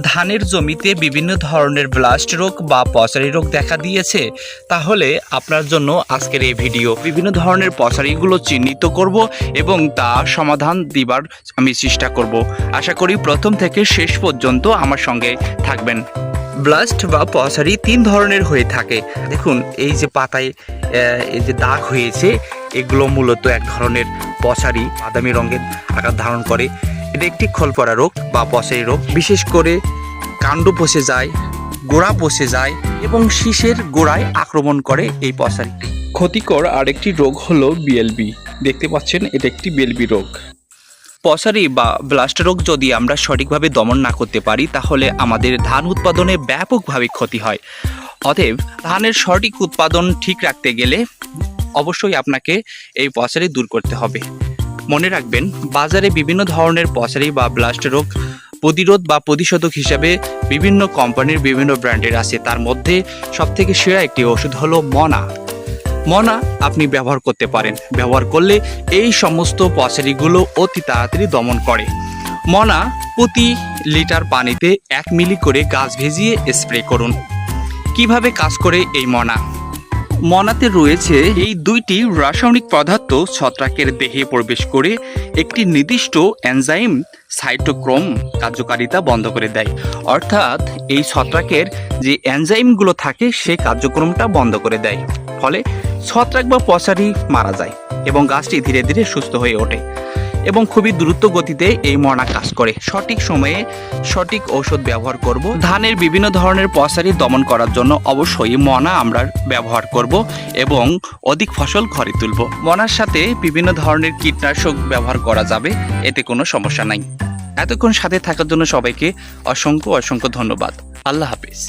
ধানের জমিতে বিভিন্ন ধরনের ব্লাস্ট রোগ বা পচারি রোগ দেখা দিয়েছে, তাহলে আপনার জন্য আজকের এই ভিডিও। বিভিন্ন ধরনের পচারিগুলো চিহ্নিত করব এবং তা সমাধান দিবার আমি চেষ্টা করব। আশা করি প্রথম থেকে শেষ পর্যন্ত আমার সঙ্গে থাকবেন। ব্লাস্ট বা পচারি তিন ধরনের হয়ে থাকে। দেখুন, এই যে পাতায় এই যে দাগ হয়েছে, এগুলো মূলত এক ধরনের পচারি, বাদামি রঙের আকার ধারণ করে। এটা একটি খোলপড়া রোগ বা পচারি রোগ। বিশেষ করে কাণ্ড পচে যায়, গোড়া পচে যায় এবং শীষের গোড়ায় আক্রমণ করে এই পচারিটি। ক্ষতিকর আরেকটি রোগ হলো বিএলবি। দেখতে পাচ্ছেন, এটা একটি বিএলবি রোগ। পচারি বা ব্লাস্ট রোগ যদি আমরা সঠিকভাবে দমন না করতে পারি, তাহলে আমাদের ধান উৎপাদনে ব্যাপকভাবে ক্ষতি হয়। অতএব ধানের সঠিক উৎপাদন ঠিক রাখতে গেলে অবশ্যই আপনাকে এই পচারি দূর করতে হবে। মনে রাখবেন, বাজারে বিভিন্ন ধরনের পচারি বা ব্লাস্ট রোগ প্রতিরোধ বা প্রতিষেধক হিসাবে বিভিন্ন কোম্পানির বিভিন্ন ব্র্যান্ডের আছে। তার মধ্যে সবথেকে সেরা একটি ওষুধ হলো মনা আপনি ব্যবহার করতে পারেন। ব্যবহার করলে এই সমস্ত পচারিগুলো অতি তাড়াতাড়ি দমন করে। মনা প্রতি লিটার পানিতে 1 মিলি করে গাছ ভেজিয়ে স্প্রে করুন। কিভাবে কাজ করে এই মনাতে রয়েছে এই দুইটি রাসায়নিক পদার্থ ছত্রাকের দেহে প্রবেশ করে একটি নির্দিষ্ট এনজাইম সাইটোক্রোম কার্যকারিতা বন্ধ করে দেয়। অর্থাৎ এই ছত্রাকের যে এনজাইমগুলো থাকে সে কার্যক্রমটা বন্ধ করে দেয়। ফলে ছত্রাক বা পচারি মারা যায় এবং গাছটি ধীরে ধীরে সুস্থ হয়ে ওঠে এবং খুবই দ্রুত গতিতে এই মনা কাজ করে। সঠিক সময়ে সঠিক ঔষধ ব্যবহার করব। ধানের বিভিন্ন ধরনের পচারি দমন করার জন্য অবশ্যই মনা আমরা ব্যবহার করব এবং অধিক ফসল ঘরে তুলব। মনার সাথে বিভিন্ন ধরনের কীটনাশক ব্যবহার করা যাবে, এতে কোনো সমস্যা নাই। এতক্ষণ সাথে থাকার জন্য সবাইকে অসংখ্য ধন্যবাদ। আল্লাহ হাফেজ।